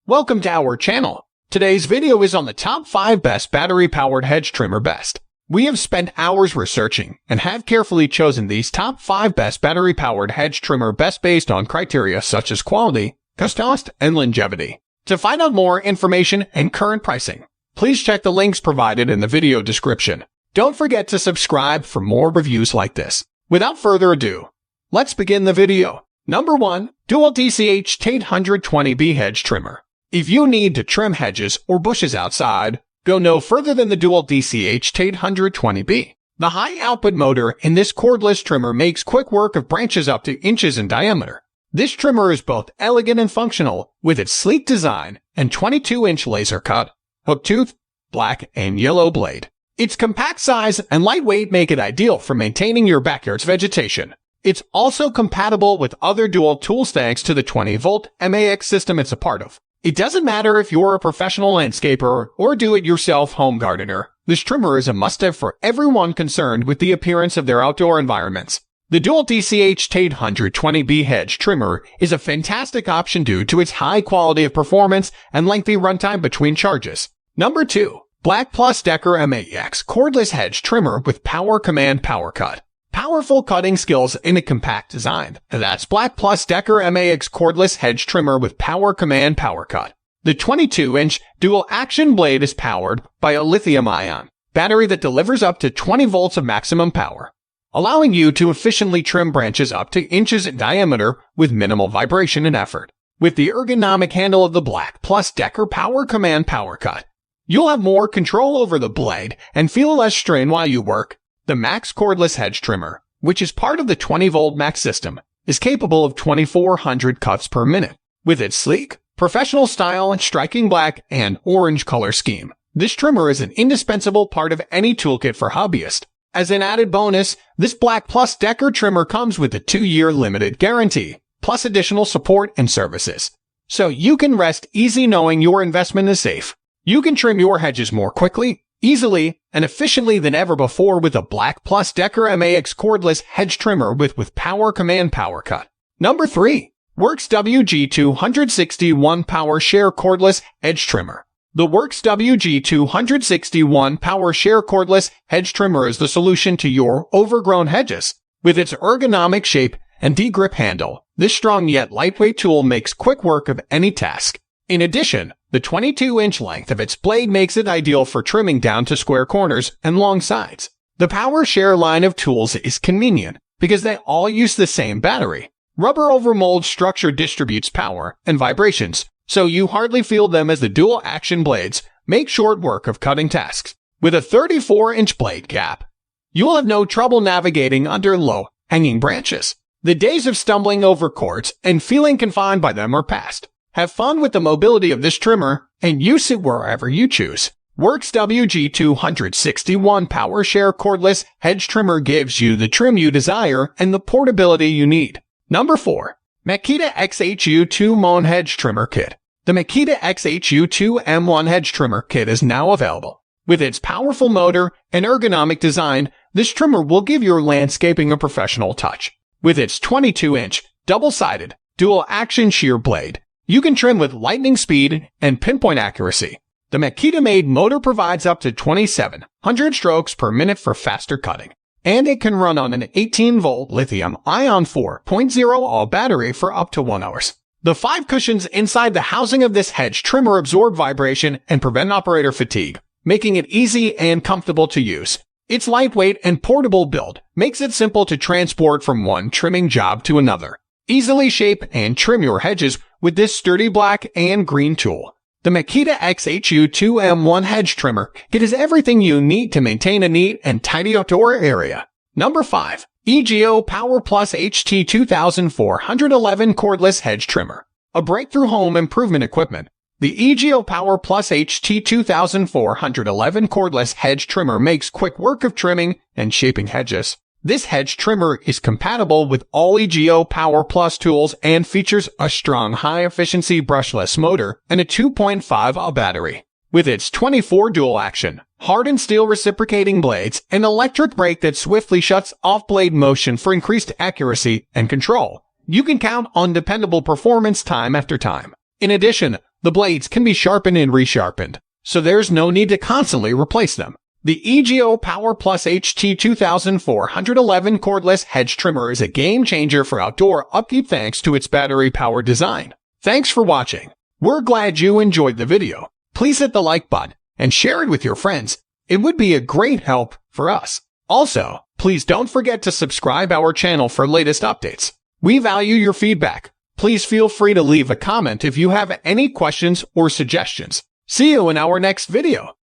Welcome to our channel. Today's video is on the top 5 best battery-powered hedge trimmer best. We have spent hours researching and have carefully chosen these top 5 best battery-powered hedge trimmer best based on criteria such as quality, cost, and longevity. To find out more information and current pricing, please check the links provided in the video description. Don't forget to subscribe for more reviews like this. Without further ado, let's begin the video. Number 1. DEWALT DCH820B Hedge Trimmer. If you need to trim hedges or bushes outside, go no further than the DEWALT DCH820B. The high-output motor in this cordless trimmer makes quick work of branches up to inches in diameter. This trimmer is both elegant and functional with its sleek design and 22-inch laser cut, hook tooth, black and yellow blade. Its compact size and lightweight make it ideal for maintaining your backyard's vegetation. It's also compatible with other DEWALT tools thanks to the 20-volt MAX system it's a part of. It doesn't matter if you're a professional landscaper or do-it-yourself home gardener. This trimmer is a must-have for everyone concerned with the appearance of their outdoor environments. The DEWALT DCH820B Hedge Trimmer is a fantastic option due to its high quality of performance and lengthy runtime between charges. Number 2. BLACK+DECKER MAX Cordless Hedge Trimmer with Power Command Powercut. Powerful cutting skills in a compact design. That's BLACK+DECKER MAX Cordless Hedge Trimmer with Power Command Powercut. The 22-inch dual-action blade is powered by a lithium-ion battery that delivers up to 20 volts of maximum power, allowing you to efficiently trim branches up to inches in diameter with minimal vibration and effort. With the ergonomic handle of the BLACK+DECKER Power Command Powercut, you'll have more control over the blade and feel less strain while you work. The Max Cordless Hedge Trimmer, which is part of the 20-volt Max system, is capable of 2,400 cuts per minute. With its sleek, professional style and striking black and orange color scheme, this trimmer is an indispensable part of any toolkit for hobbyists. As an added bonus, this BLACK+DECKER trimmer comes with a 2-year limited guarantee, plus additional support and services. So you can rest easy knowing your investment is safe. You can trim your hedges more quickly, easily, and efficiently than ever before with a BLACK+DECKER MAX Cordless Hedge Trimmer with Power Command Powercut. Number 3. Worx WG261 Power Share Cordless Hedge Trimmer. The Worx WG261 Power Share Cordless Hedge Trimmer is the solution to your overgrown hedges. With its ergonomic shape and D-grip handle, this strong yet lightweight tool makes quick work of any task. In addition, the 22-inch length of its blade makes it ideal for trimming down to square corners and long sides. The Power Share line of tools is convenient because they all use the same battery. Rubber over mold structure distributes power and vibrations, so you hardly feel them as the dual-action blades make short work of cutting tasks. With a 34-inch blade gap, you'll have no trouble navigating under low-hanging branches. The days of stumbling over cords and feeling confined by them are past. Have fun with the mobility of this trimmer and use it wherever you choose. Worx WG261 Power Share Cordless Hedge Trimmer gives you the trim you desire and the portability you need. Number 4. Makita XHU2M1 Hedge Trimmer Kit. The Makita XHU2M1 Hedge Trimmer Kit is now available. With its powerful motor and ergonomic design, this trimmer will give your landscaping a professional touch. With its 22-inch, double-sided, dual-action shear blade, you can trim with lightning speed and pinpoint accuracy. The Makita-made motor provides up to 2,700 strokes per minute for faster cutting, and it can run on an 18-volt lithium-ion 4.0 battery for up to 1 hour. The 5 cushions inside the housing of this hedge trimmer absorb vibration and prevent operator fatigue, making it easy and comfortable to use. Its lightweight and portable build makes it simple to transport from one trimming job to another. Easily shape and trim your hedges with this sturdy black and green tool. The Makita XHU2M1 Hedge Trimmer Kit is everything you need to maintain a neat and tidy outdoor area. Number 5. EGO Power Plus HT2411 Cordless Hedge Trimmer. A breakthrough home improvement equipment. The EGO Power Plus HT2411 Cordless Hedge Trimmer makes quick work of trimming and shaping hedges. This hedge trimmer is compatible with all EGO Power Plus tools and features a strong high-efficiency brushless motor and a 2.5Ah battery. With its 24 dual-action, hardened steel reciprocating blades, and electric brake that swiftly shuts off blade motion for increased accuracy and control, you can count on dependable performance time after time. In addition, the blades can be sharpened and resharpened, so there's no need to constantly replace them. The EGO Power Plus HT2411 cordless hedge trimmer is a game changer for outdoor upkeep thanks to its battery-powered design. Thanks for watching. We're glad you enjoyed the video. Please hit the like button and share it with your friends. It would be a great help for us. Also, please don't forget to subscribe our channel for latest updates. We value your feedback. Please feel free to leave a comment if you have any questions or suggestions. See you in our next video.